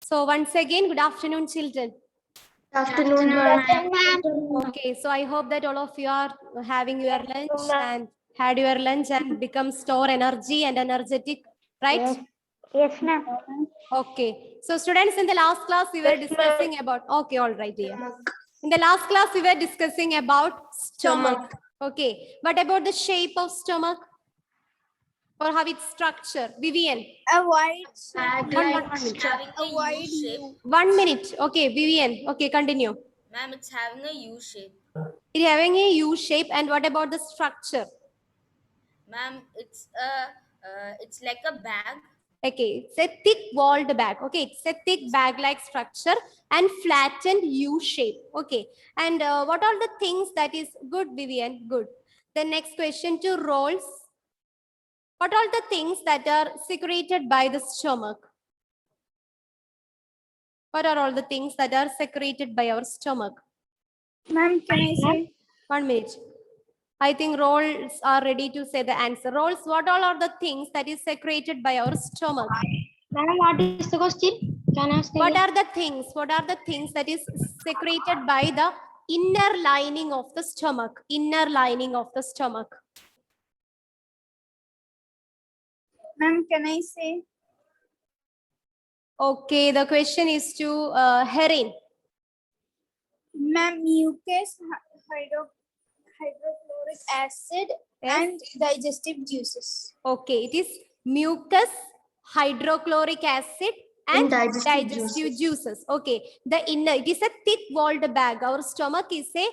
So once again, good afternoon, children. Afternoon, ma'am. Okay, so I hope that all of you are having your lunch and had your lunch and become store energy and energetic, right? Yes, ma'am. Okay, so students, in the last class we were Yes, ma'am. discussing about, okay, all right, dear. In the last class we were discussing about stomach. Okay, what about the shape of stomach or how its structure? Vivian, A white one minute. Having a a white U shape. 1 minute. Okay, Vivian. Okay, continue. Ma'am, it's having a U shape. It having a U shape, and what about the structure? Ma'am, it's like a bag. Okay, it's a thick walled bag. Okay, it's a thick bag like structure and flattened U shape. Okay, and what are the things that is good, Vivian? Good. The next question to rolls. What are the things that are secreted by the stomach? What are all the things that are secreted by our stomach? Ma'am, can I say? 1 minute. I think rolls are ready to say the answer. Rolls, what all are the things that is secreted by our stomach? Madam, what is the question? Can I ask What again? are the things? What are the things that is secreted by the inner lining of the stomach? Inner lining of the stomach. Ma'am, can I say? Okay, the question is to Herin. Ma'am, mucus, hydrochloric acid, Yes. and digestive juices. Okay, it is mucus, hydrochloric acid, and Digestive digestive juices. juices. Okay, the inner, it is a thick walled bag. Our stomach is a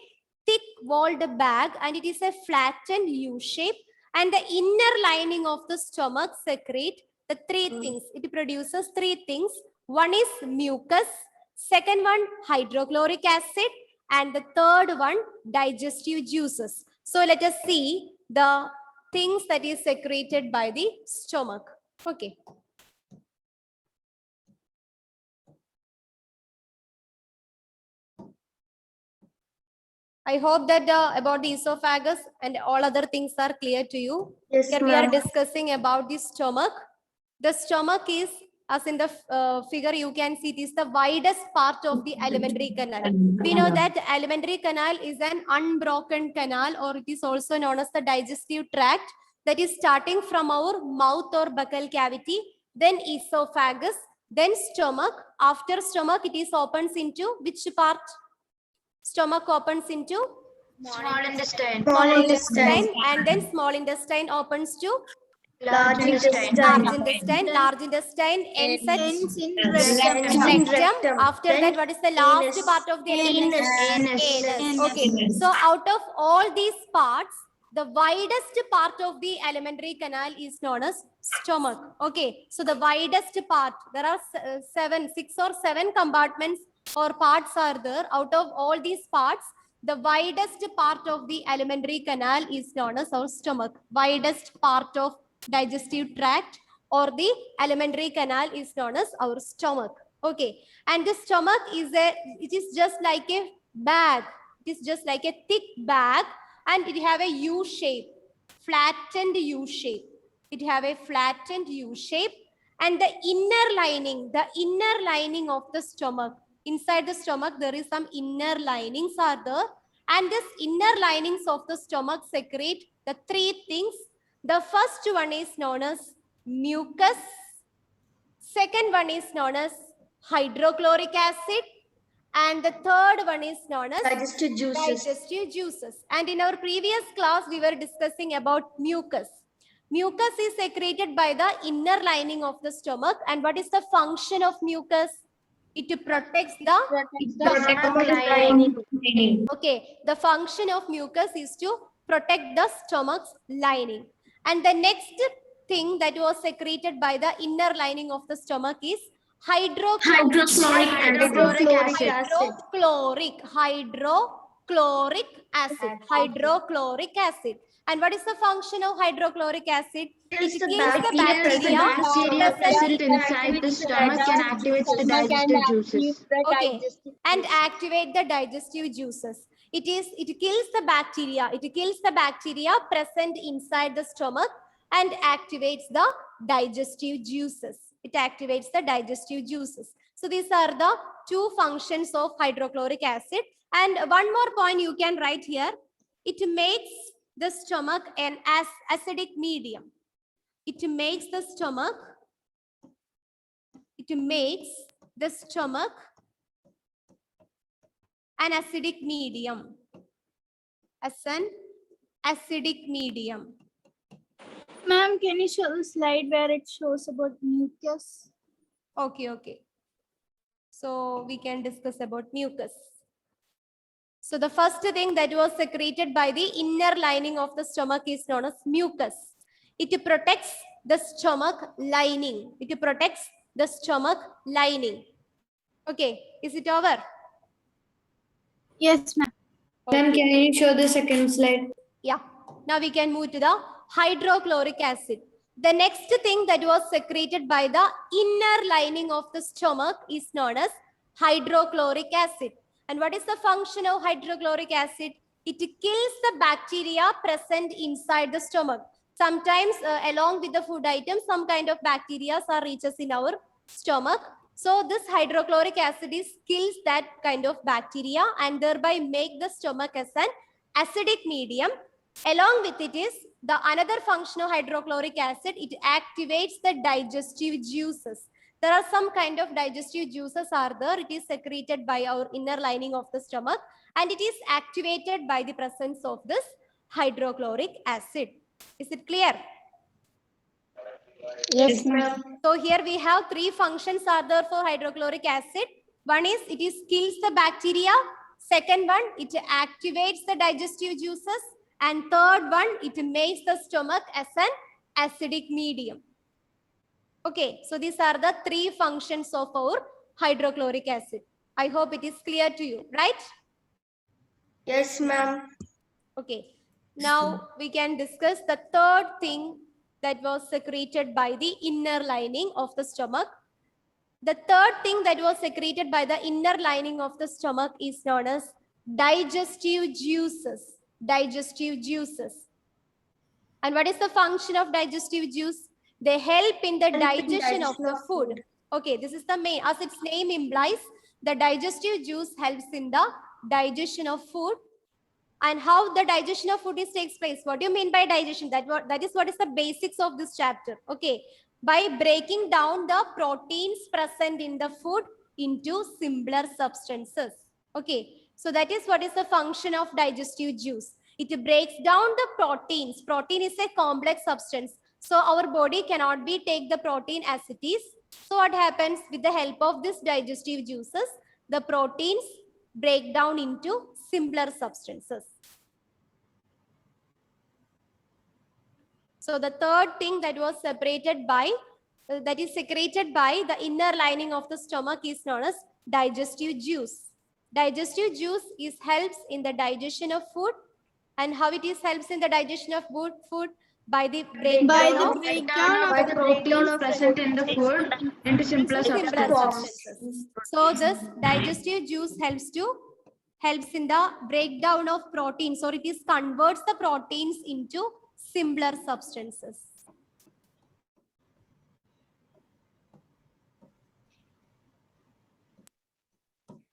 thick walled bag and it is a flattened U shape. And the inner lining of the stomach secrete the three things. It produces three things. One is mucus, second one hydrochloric acid, and the third one digestive juices. So let us see the things that is secreted by the stomach. Okay. I hope that about the esophagus and all other things are clear to you. Yes, Here we are ma'am. discussing about the stomach. The stomach is, as in the figure you can see, it is the widest part of the alimentary canal. We know that alimentary canal is an unbroken canal, or it is also known as the digestive tract, that is starting from our mouth or buccal cavity, then esophagus, then stomach. After stomach, it is opens into which part? Stomach opens into Small intestine. small intestine, and then small intestine opens to Large intestine. large intestine. Large intestine ends at Ends in rectum. rectum. After that, what is the last part of the alimentary? Anus. Anus. Okay. So out of all these parts, the widest part of the alimentary canal is known as stomach. Okay. So the widest part, there are 6 or 7 compartments or parts are there. Out of all these parts, the widest part of the alimentary canal is known as our stomach. Widest part of digestive tract or the alimentary canal is known as our stomach. Okay. And the stomach is it is just like a bag. It is just like a thick bag and it have a U shape, flattened U shape. It have a flattened U shape, and the inner lining of the stomach. Inside the stomach, there is some inner linings are there, and this inner linings of the stomach secrete the three things. The first one is known as mucus. Second one is known as hydrochloric acid. And the third one is known as Digestive juices. digestive juices. And in our previous class, we were discussing about mucus. Mucus is secreted by the inner lining of the stomach. And what is the function of mucus? It protects the Lining. Okay, the function of mucus is to protect the stomach's lining. And the next thing that was secreted by the inner lining of the stomach is hydrochloric acid. And what is the function of hydrochloric acid? It kills the bacteria present inside the stomach and activates the digestive juices. Okay, and activate the digestive juices. It kills the bacteria. It kills the bacteria present inside the stomach and activates the digestive juices. It activates the digestive juices. So these are the two functions of hydrochloric acid. And one more point you can write here. It makes the stomach an acidic medium. It makes the stomach an acidic medium. As an acidic medium. Ma'am, can you show the slide where it shows about mucus? Okay. So we can discuss about mucus. So the first thing that was secreted by the inner lining of the stomach is known as mucus. It protects the stomach lining. Okay, is it over? Yes, ma'am. Ma'am, can you show the second slide? Yeah. Now we can move to the hydrochloric acid. The next thing that was secreted by the inner lining of the stomach is known as hydrochloric acid. And what is the function of hydrochloric acid? It kills the bacteria present inside the stomach. Sometimes along with the food items, some kind of bacteria are reaches in our stomach. So this hydrochloric acid kills that kind of bacteria and thereby make the stomach as an acidic medium. Along with it is the another function of hydrochloric acid. It activates the digestive juices. There are some kind of digestive juices are there. It is secreted by our inner lining of the stomach and it is activated by the presence of this hydrochloric acid. Is it clear? Yes, ma'am. So here we have three functions are there for hydrochloric acid. One is it kills the bacteria. Second one, it activates the digestive juices. And third one, it makes the stomach as an acidic medium. Okay, so these are the three functions of our hydrochloric acid. I hope it is clear to you, right? Yes, ma'am. Okay, now we can discuss the third thing that was secreted by the inner lining of the stomach. The third thing that was secreted by the inner lining of the stomach is known as digestive juices. And what is the function of digestive juice? They help in the digestion of the food. Okay, this is the main, as its name implies, the digestive juice helps in the digestion of food. And how the digestion of food takes place. What do you mean by digestion? That is what is the basics of this chapter. Okay, by breaking down the proteins present in the food into simpler substances. Okay, so that is what is the function of digestive juice. It breaks down the proteins. Protein is a complex substance. So our body cannot take the protein as it is. So what happens with the help of this digestive juices? The proteins break down into simpler substances. So the third thing that was secreted by the inner lining of the stomach is known as digestive juice. Digestive juice helps in the digestion of food. And how it helps in the digestion of food? By the breakdown of the proteins present in the food into simpler substances. So this digestive juice helps in the breakdown of proteins, or it converts the proteins into simpler substances.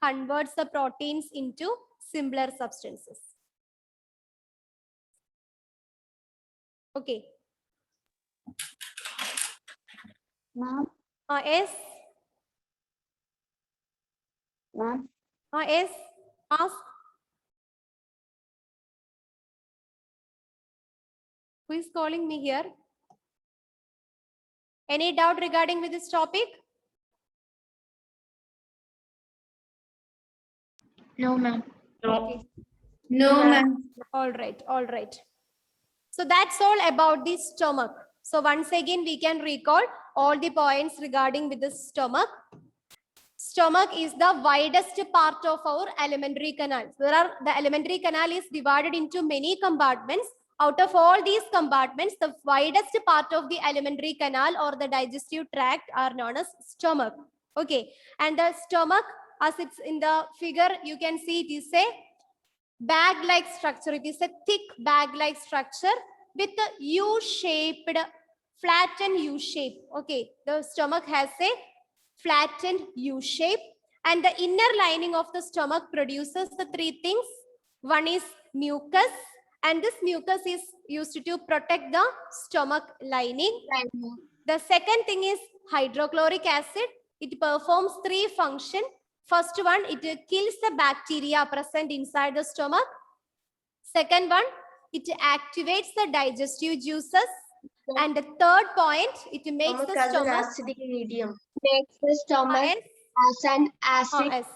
Converts the proteins into simpler substances. Okay. Ma'am. Yes. Ma'am. Yes. Ask. Who is calling me here? Any doubt regarding with this topic? No, ma'am. Okay. No, ma'am. All right. So that's all about the stomach. So once again, we can recall all the points regarding with the stomach. Stomach is the widest part of our alimentary canal. The alimentary canal is divided into many compartments. Out of all these compartments, the widest part of the alimentary canal or the digestive tract are known as stomach. Okay, and the stomach, as it's in the figure, you can see it is a bag-like structure. It is a thick bag-like structure with a U-shaped, flattened U shape. Okay, the stomach has a flattened U shape. And the inner lining of the stomach produces the three things. One is mucus, and this mucus is used to protect the stomach lining. The second thing is hydrochloric acid. It performs three functions. First one, it kills the bacteria present inside the stomach. Second one, it activates the digestive juices. And the third point, it makes the stomach acidic medium. Makes the stomach as as an acid. as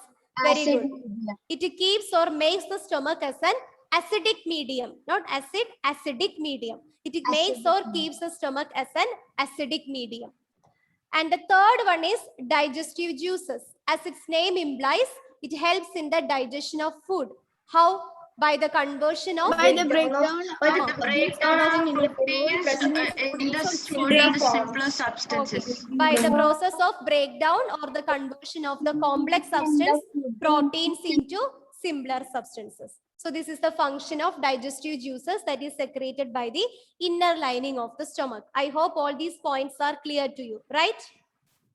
very acid good. medium. It keeps or makes the stomach as an acidic medium, not acid, acidic medium. It makes Acidic or medium. keeps the stomach as an acidic medium. And the third one is digestive juices. As its name implies, it helps in the digestion of food. How? By the conversion of By the breakdown By the of breakdown of proteins present in the food Simpler of the simpler Okay. substances. By the process of breakdown or the conversion of the complex substance proteins into simpler substances. So this is the function of digestive juices that is secreted by the inner lining of the stomach. I hope all these points are clear to you, right?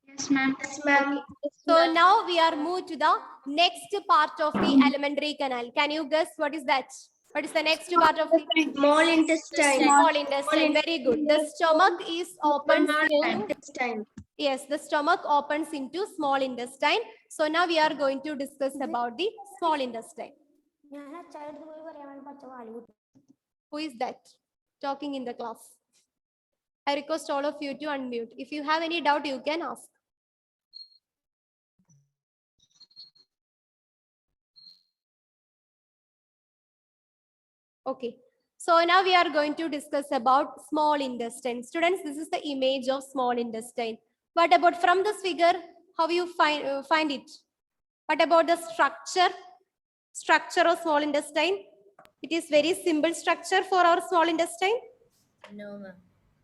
Yes, ma'am. Yes, ma'am. So now we are moved to the next part of the alimentary canal. Can you guess what is that? What is the next part of the Small intestine. small intestine? Very good. The stomach is open Small to, intestine. yes, the stomach opens into small intestine. So now we are going to discuss about the small intestine. Who is that talking in the class? I request all of you to unmute. If you have any doubt, you can ask. Okay. So now we are going to discuss about small intestine. Students, this is the image of small intestine. What about from this figure? How you find it? What about the structure? Structure of small intestine? It is very simple structure for our small intestine. No, ma'am.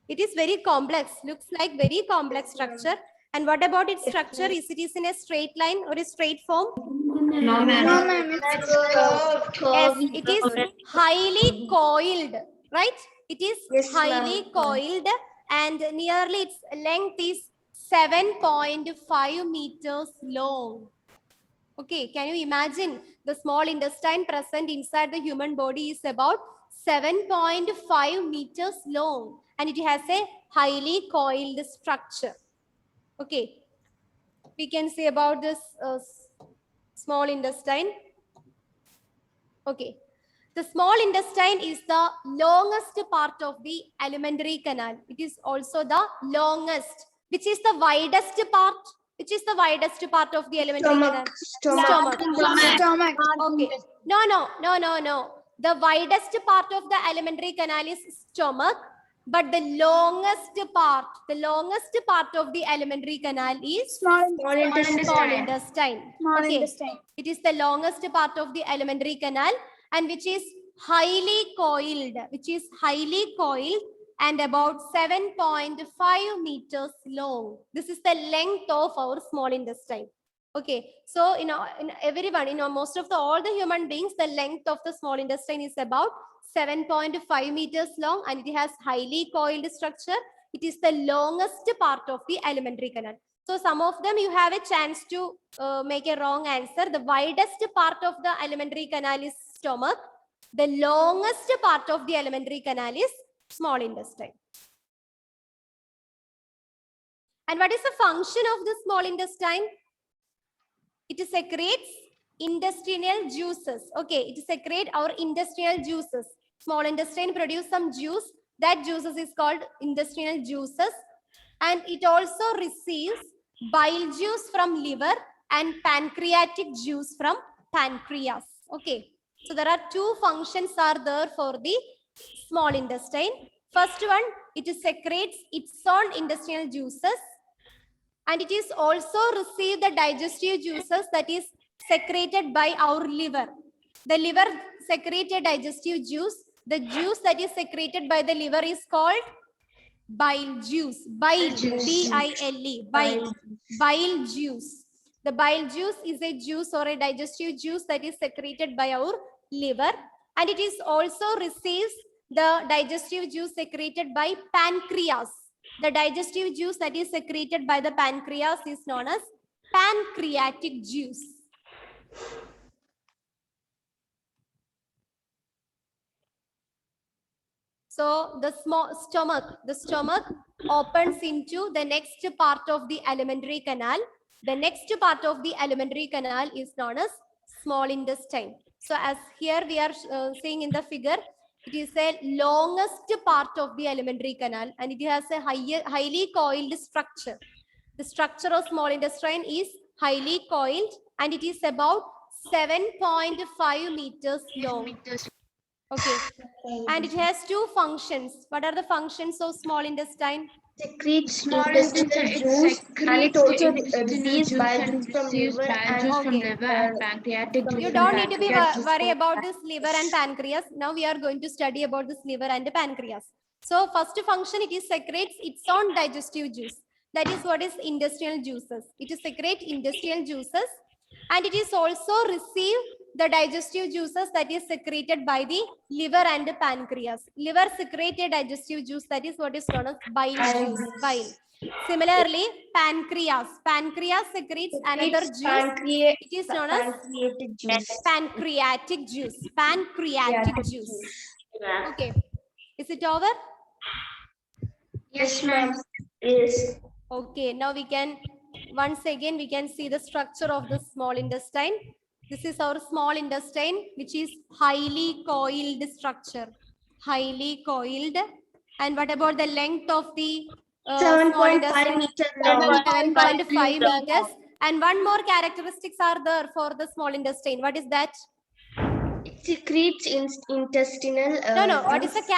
It is very complex. Looks like very complex structure. And what about its structure? Is it is in a straight line or a straight form? No, ma'am. No, ma'am. It's curved. Yes, it is highly coiled, right? It is Yes, highly ma'am. coiled and nearly its length is 7.5 meters long. Okay, can you imagine the small intestine present inside the human body is about 7.5 meters long and it has a highly coiled structure. Okay, we can say about this small intestine. Okay, the small intestine is the longest part of the alimentary canal. It is also the longest. Which is the widest part? Which is the widest part of the alimentary canal? Stomach. Stomach. Okay. No. The widest part of the alimentary canal is stomach, but the longest part of the alimentary canal is Small small intestine. Okay. intestine. It is the longest part of the alimentary canal and which is highly coiled and about 7.5 meters long. This is the length of our small intestine. Okay, so in everyone, most of all the human beings, the length of the small intestine is about 7.5 meters long and it has highly coiled structure. It is the longest part of the alimentary canal. So some of them you have a chance to make a wrong answer. The widest part of the alimentary canal is stomach. The longest part of the alimentary canal is small intestine. And what is the function of the small intestine? It secretes intestinal juices. Okay, it secretes our intestinal juices. Small intestine produce some juice. That juices is called intestinal juices. And it also receives bile juice from liver and pancreatic juice from pancreas. Okay, so there are two functions are there for the small intestine. First one, it secretes its own intestinal juices. And it is also receive the digestive juices that is secreted by our liver. The liver secreted digestive juice. The juice that is secreted by the liver is called bile juice. Bile, B-I-L-E, bile juice. The bile juice is a juice or a digestive juice that is secreted by our liver. And it is also receives the digestive juice secreted by pancreas. The digestive juice that is secreted by the pancreas is known as pancreatic juice. So the stomach opens into the next part of the alimentary canal. The next part of the alimentary canal is known as small intestine. So as here we are seeing in the figure, it is a longest part of the alimentary canal and it has a highly coiled structure. The structure of small intestine is highly coiled and it is about 7.5 meters long. Okay, and it has two functions. What are the functions of small intestine? Secretes Small intestinal intestine, juice and it also receives bile and juice from receives liver bile and juice from Okay. liver and pancreatic juice You from don't need to be pancreas. worry about this liver and pancreas. Now we are going to study about this liver and pancreas. So first function, it is secretes its own digestive juice. That is what is intestinal juices. It is secrete intestinal juices and it is also receive the digestive juices that is secreted by the liver and pancreas. Liver secreted digestive juice, that is what is known as bile juice, bile. Similarly, pancreas secretes another juice. It is known as pancreatic juice. pancreatic juice. Pancreatic juice. Okay. Is it over? Yes, ma'am. Yes. Okay. Now we can, once again, we can see the structure of the small intestine. This is our small intestine, which is highly coiled structure. Highly coiled. And what about the length of the small 7.5 intestine? meters long. 7.5 meters. And one more characteristics are there for the small intestine. What is that? It secretes intestinal. No. What is the juice.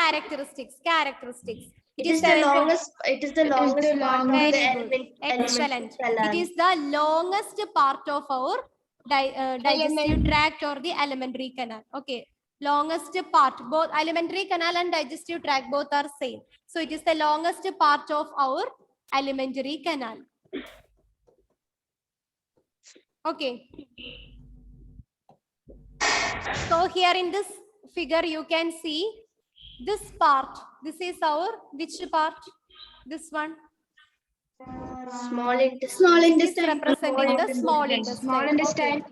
characteristics? It is the longest. It is the longest part of the Very good. alimentary Excellent. canal. It is the longest part of our digestive tract or the alimentary canal. Okay. Longest part. Both alimentary canal and digestive tract both are same. So it is the longest part of our alimentary canal. Okay. So here in this figure you can see this part. This is our which part? This one. Small intestine. This is representing the small intestine. Small intestine.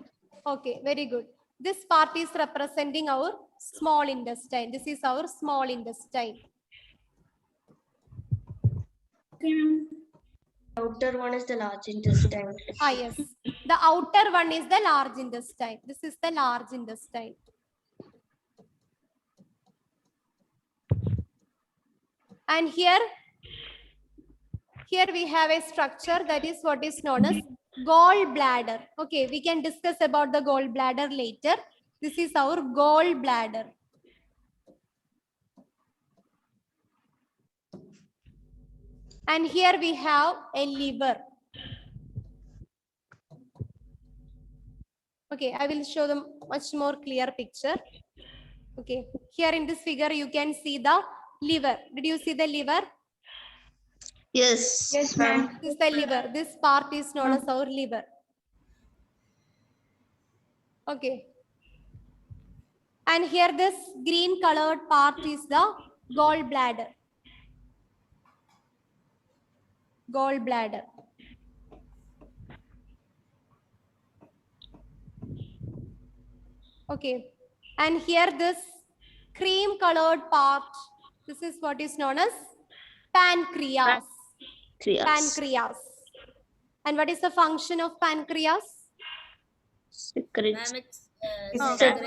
Okay, very good. This part is representing our small intestine. This is our small intestine. The outer one is the large intestine. Ah, yes. The outer one is the large intestine. This is the large intestine. And here we have a structure that is what is known as gallbladder. Okay, we can discuss about the gallbladder later. This is our gallbladder. And here we have a liver. Okay, I will show them much more clear picture. Okay, here in this figure you can see the liver. Did you see the liver? Yes. Yes, ma'am. This is the liver. This part is known as our liver. Okay. And here this green colored part is the gallbladder. Gallbladder. Okay. And here this cream colored part, this is what is known as pancreas. Pancreas. And what is the function of pancreas? Ma'am,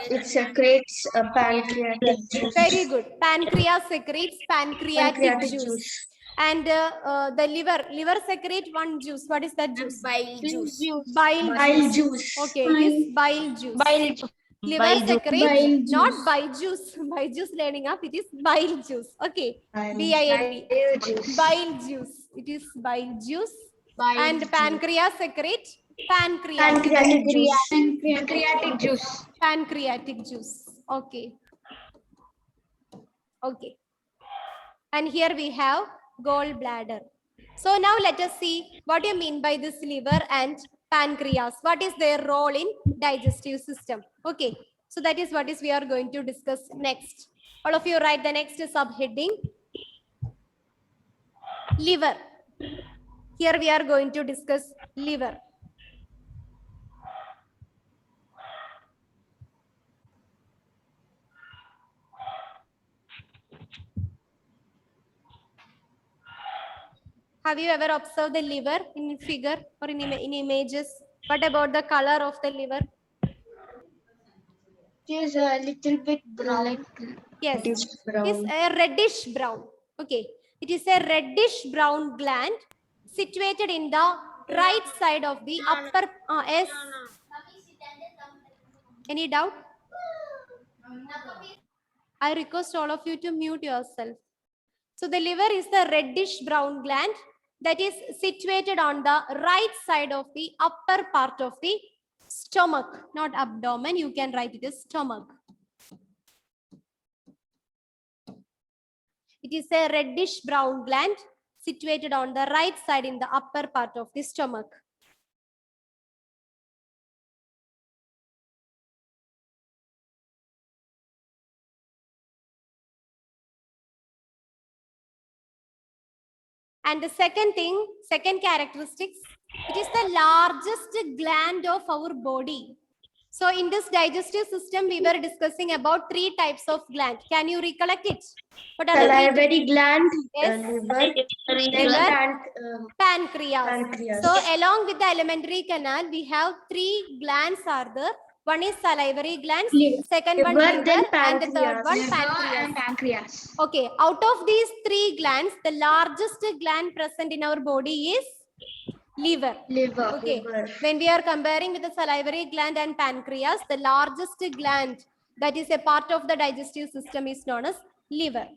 It secretes a pancreatic juice. Very good. Pancreas secretes pancreatic juice. And the liver secretes one juice. What is that juice? bile juice. Bile juice. Okay, it is bile juice. Liver secretes not bile juice. Bile juice learning up. It is bile juice. Okay. BILE. Bile juice. It is bile juice. And pancreas secretes pancreatic juice. Pancreatic juice. Pancreatic juice. Okay. Okay. And here we have gallbladder. So now let us see what you mean by this liver and pancreas. What is their role in digestive system? Okay. So that is what is we are going to discuss next. All of you write the next subheading. Liver. Here we are going to discuss liver. Have you ever observed the liver in figure or in images? What about the color of the liver? It is a little bit brown. Yes, It is it's brown. a reddish brown. Okay, it is a reddish brown gland situated in the right side of the upper. Yes. Any doubt? I request all of you to mute yourself. So the liver is the reddish brown gland that is situated on the right side of the upper part of the stomach, not abdomen. You can write it as stomach. It is a reddish brown gland situated on the right side in the upper part of the stomach. And the second characteristics, it is the largest gland of our body. So in this digestive system, we were discussing about 3 types of gland. Can you recollect it? What are the 3? Salivary gland, Yes. liver, Liver, pancreas. pancreas. So along with the alimentary canal, we have 3 glands are there. One is salivary glands, second one liver, liver, then and the third pancreas. one Liver pancreas. and pancreas. Okay, out of these 3 glands, the largest gland present in our body is liver. Liver. Okay, Liver. when we are comparing with the salivary gland and pancreas, the largest gland that is a part of the digestive system is known as liver.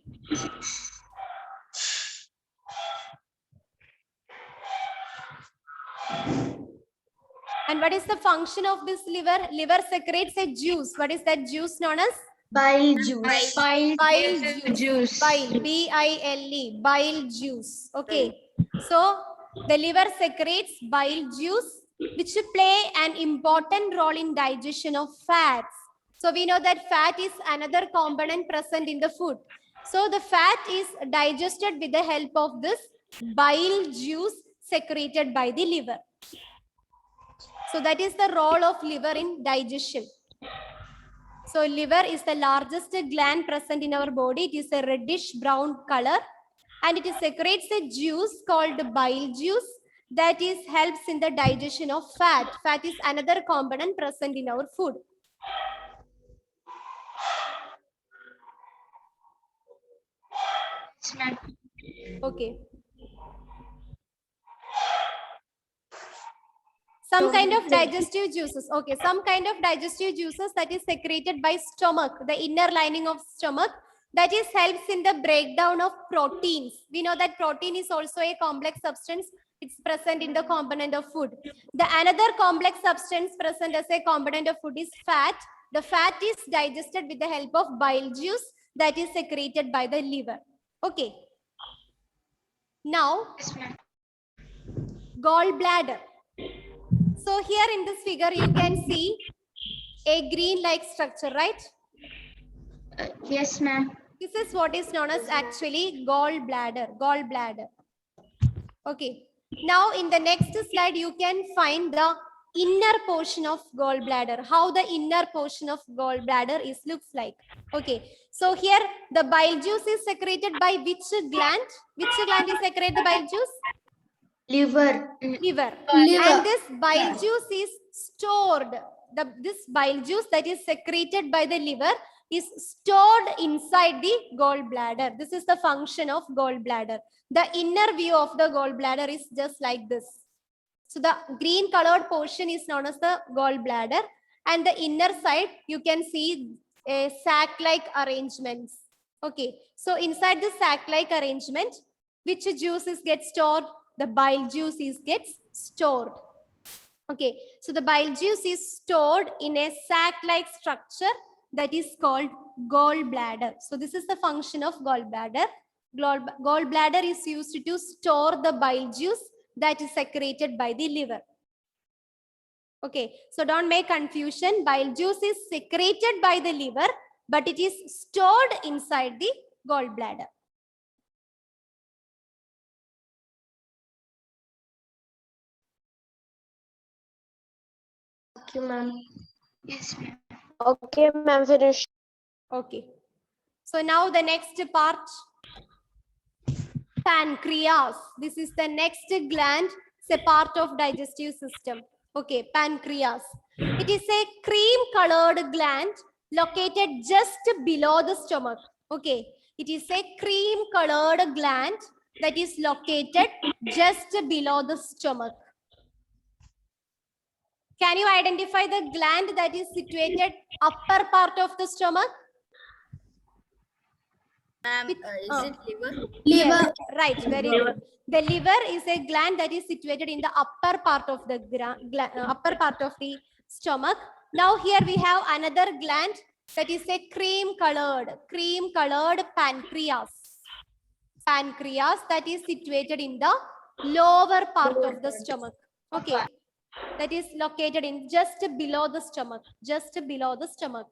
And what is the function of this liver? Liver secretes a juice. What is that juice known as? Bile juice. Bile juice. Bile, B-I-L-E, bile juice. Okay, so the liver secretes bile juice, which play an important role in digestion of fats. So we know that fat is another component present in the food. So the fat is digested with the help of this bile juice secreted by the liver. So that is the role of liver in digestion. So liver is the largest gland present in our body. It is a reddish brown color and it secretes a juice called bile juice that is helps in the digestion of fat. Fat is another component present in our food. Okay. Some kind of digestive juices. Okay, some kind of digestive juices that is secreted by stomach, the inner lining of stomach, that is helps in the breakdown of proteins. We know that protein is also a complex substance. It's present in the component of food. The another complex substance present as a component of food is fat. The fat is digested with the help of bile juice that is secreted by the liver. Okay. Now, gallbladder. So here in this figure, you can see a green-like structure, right? Yes, ma'am. This is what is known as actually gallbladder. Okay. Now in the next slide, you can find the inner portion of gallbladder, how the inner portion of gallbladder looks like. Okay. So here the bile juice is secreted by which gland? Which gland is secreted the bile juice? Liver. Liver. And this bile juice is stored. This bile juice that is secreted by the liver is stored inside the gallbladder. This is the function of gallbladder. The inner view of the gallbladder is just like this. So the green colored portion is known as the gallbladder, and the inner side you can see a sac-like arrangements. Okay, so inside the sac-like arrangement, which juices get stored? The bile juice gets stored. Okay, so the bile juice is stored in a sac-like structure that is called gallbladder. So this is the function of gallbladder. Gallbladder is used to store the bile juice that is secreted by the liver. Okay, so don't make confusion. Bile juice is secreted by the liver, but it is stored inside the gallbladder. Okay, ma'am. Yes, ma'am. Okay, ma'am. Finish. Okay. So now the next part. Pancreas. This is the next gland. It's a part of digestive system. Okay, pancreas. It is a cream-colored gland located just below the stomach. Okay, it is a cream-colored gland that is located just below the stomach. Can you identify the gland that is situated upper part of the stomach? Ma'am, is it liver? Yes, right, very good. The liver is a gland that is situated in the upper part of the upper part of the stomach. Now here we have another gland that is a cream-colored pancreas. Pancreas that is situated in the lower part of the stomach. Okay, that is located in just below the stomach. Just below the stomach.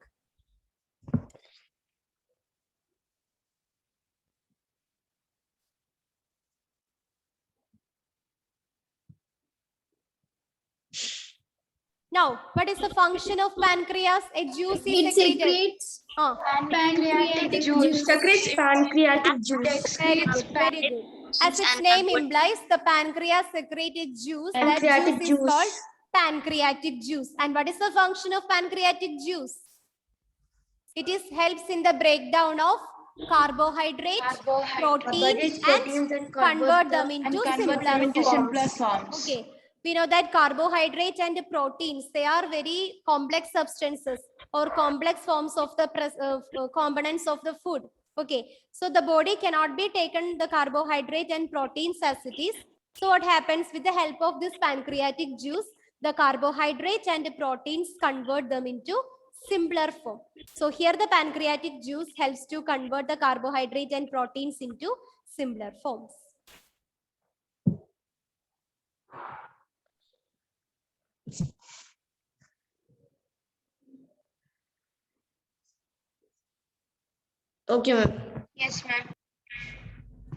Now, what is the function of pancreas? A juice is secreted. Pancreatic Juice. Secretes pancreatic juice. Very good, very good. As its name implies, the pancreas secreted juice. That Pancreatic juice is juice. called pancreatic juice. And what is the function of pancreatic juice? It is helps in the breakdown of carbohydrates, proteins, and convert them into simpler forms. Okay. We know that carbohydrates and proteins, they are very complex substances or complex forms of the components of the food. Okay, so the body cannot be taken the carbohydrate and proteins as it is. So what happens with the help of this pancreatic juice, the carbohydrates and the proteins convert them into simpler form. So here the pancreatic juice helps to convert the carbohydrate and proteins into simpler forms. Okay, ma'am. Yes, ma'am.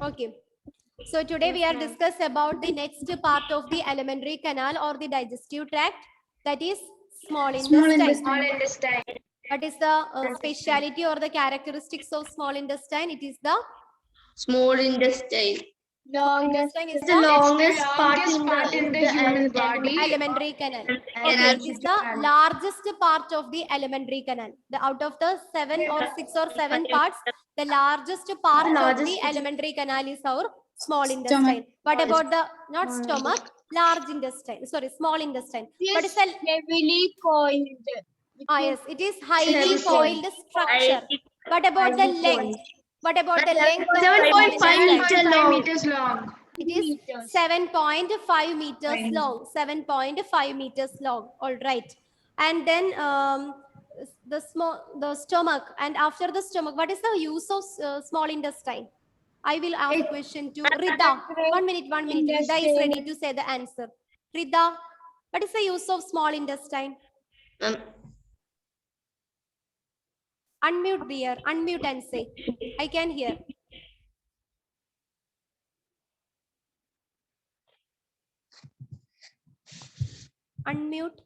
Okay. So today we are discussing about the next part of the alimentary canal or the digestive tract, that is small intestine. Small intestine. What is the speciality or the characteristics of small intestine? It is the Small intestine. intestine is It's the longest part part in the human body. alimentary canal. Okay, it is the largest part of the alimentary canal. The out of the 6 or 7 parts, the largest part of the alimentary canal is our small intestine. What about the not stomach? Large intestine. Sorry, small intestine. What is the heavily coiled. yes, it is highly coiled structure. What about the length? What about the length of the small 7.5 intestine? meters long. It is 7.5 meters long. 7.5 meters long. All right. And then the stomach. And after the stomach, what is the use of small intestine? I will ask a question to Rida. 1 minute. Rida is ready to say the answer. Rida, what is the use of small intestine? Unmute, dear. Unmute and say. I can hear. Unmute.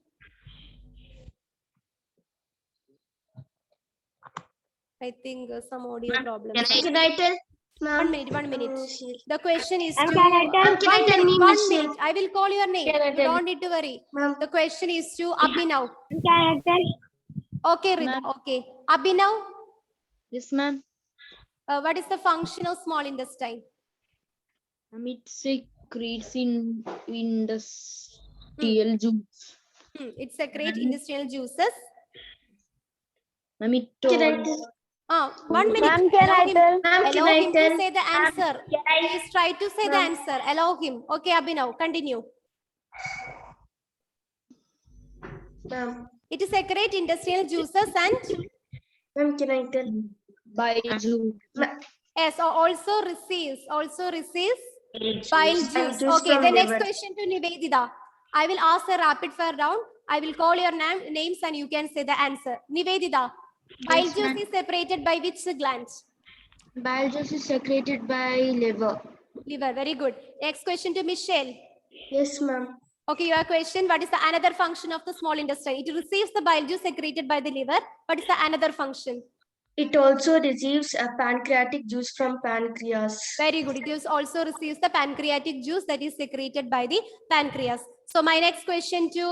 I think some audio problem. Can I tell? 1 minute. The question is to Can I tell me, 1 Miss? minute. I will call your name. Can I You tell? don't need to worry. Ma'am. The question is to Abhinav. Can I tell? Okay, Rita. Okay. Abhinav, Yes, ma'am. what is the function of small intestine? It secretes in industrial juice. It secretes intestinal juices. It Can I tell? 1 minute. Ma'am, can I tell? Ma'am, can Allow I him to tell? say the answer. Please try to say the Ma'am. answer. Allow him. Okay, Abhinav, continue. Ma'am, It secretes intestinal juices and ma'am, can I tell? by juice. yes, also receives bile juice. juice Okay, from the next liver. question to Nivedita. I will ask a rapid fire round. I will call your names and you can say the answer. Nivedita, bile Yes, juice ma'am. is separated by which gland? Bile juice is secreted by liver. Liver, very good. Next question to Michelle. Yes, ma'am. Okay, your question, what is the another function of the small intestine? It receives the bile juice secreted by the liver. What is the another function? It also receives a pancreatic juice from pancreas. Very good. It is also receives the pancreatic juice that is secreted by the pancreas. So my next question to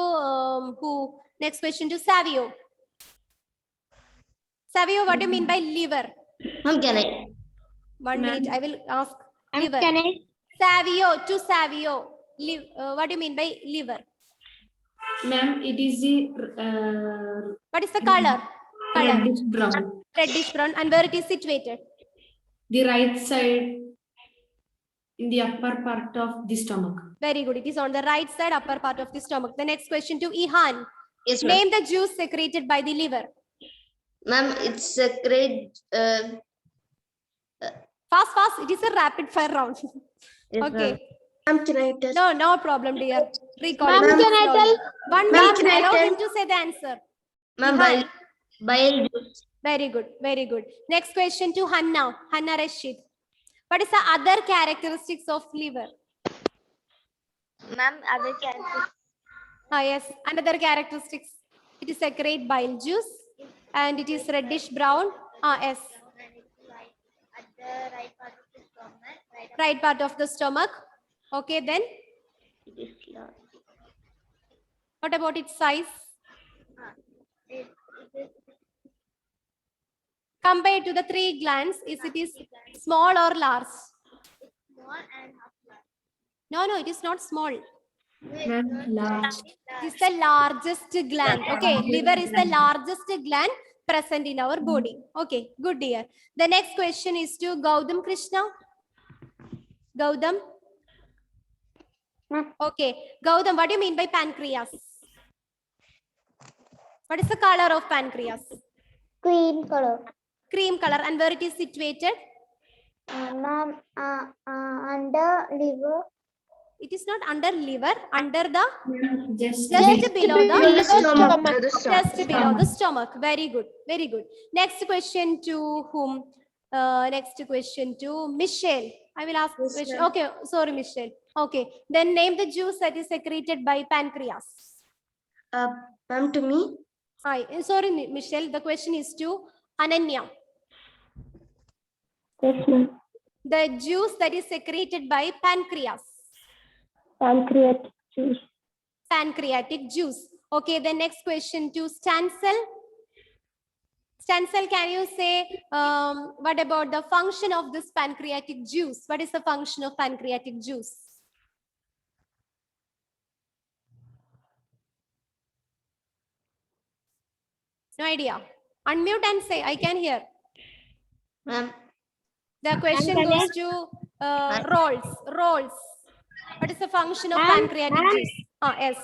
who? Next question to Savio. Savio, what do you mean by liver? Ma'am, can I? 1 minute. I will ask Ma'am, liver. can I? Savio to Savio. What do you mean by liver? Ma'am, it is the What is the color? Color. reddish brown. Reddish brown. And where it is situated? The right side in the upper part of the stomach. Very good. It is on the right side, upper part of the stomach. The next question to Ihan. Yes, ma'am. Name the juice secreted by the liver. Ma'am, it's a great. Fast, fast. It is a rapid fire round. Yes, Okay. Ma'am, can I tell? No, no problem, dear. Recall. Ma'am, it can I slowly. tell? 1 Ma'am, minute. can I Allow tell? him to say the answer. Ma'am, Ihan. bile juice. Very good. Very good. Next question to Hanna. Hanna Rashid. What is the other characteristics of liver? Ma'am, other characteristics. Yes. Another characteristics. It is secrete bile juice and it is reddish brown. Yes. At the right part of the stomach. Right part of the stomach. Okay, then It is large. what about its size? It is Compared to the 3 glands, is it is small or large? small and half large. No, it is not small. Ma'am, large. It is the largest gland. Okay, liver is the largest gland present in our body. Okay, good dear. The next question is to Gautam Krishna. Gautam. Okay, Gautam, what do you mean by pancreas? What is the color of pancreas? Green color. Cream color. And where it is situated? Ma'am, under liver. It is not under liver, under the Just just below the stomach. just below the stomach. Very good, very good. Next question to whom? Next question to Michelle. I will ask Yes, question. ma'am. Okay, sorry, Michelle. Okay, then name the juice that is secreted by pancreas. Ma'am, to me. Hi, sorry, Michelle. The question is to Ananya. Yes, ma'am. The juice that is secreted by pancreas. Pancreatic juice. Pancreatic juice. Okay, the next question to Stancel. Stancel, can you say what about the function of this pancreatic juice? What is the function of pancreatic juice? No idea. Unmute and say, I can hear. Ma'am, The question goes to Rolls. What is the function of pancreatic juice? Yes.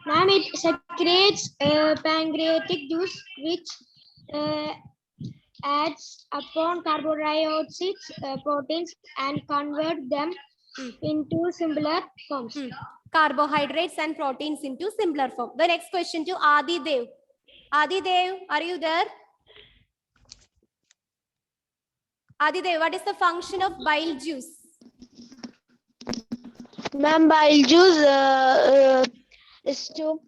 Ma'am, it secretes pancreatic juice which adds upon carbohydrates, proteins, and convert them into simpler forms. Carbohydrates and proteins into simpler form. The next question to Adi Dev. Adi Dev, are you there? Adi Dev, what is the function of bile juice? Ma'am, bile juice is to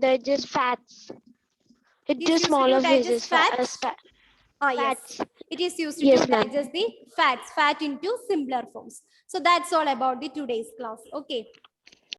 digest fats. It It is is used to smaller digest pieces. fats? Yes. Fats. It is used Yes, to ma'am. digest the fat into simpler forms. So that's all about the today's class. Okay.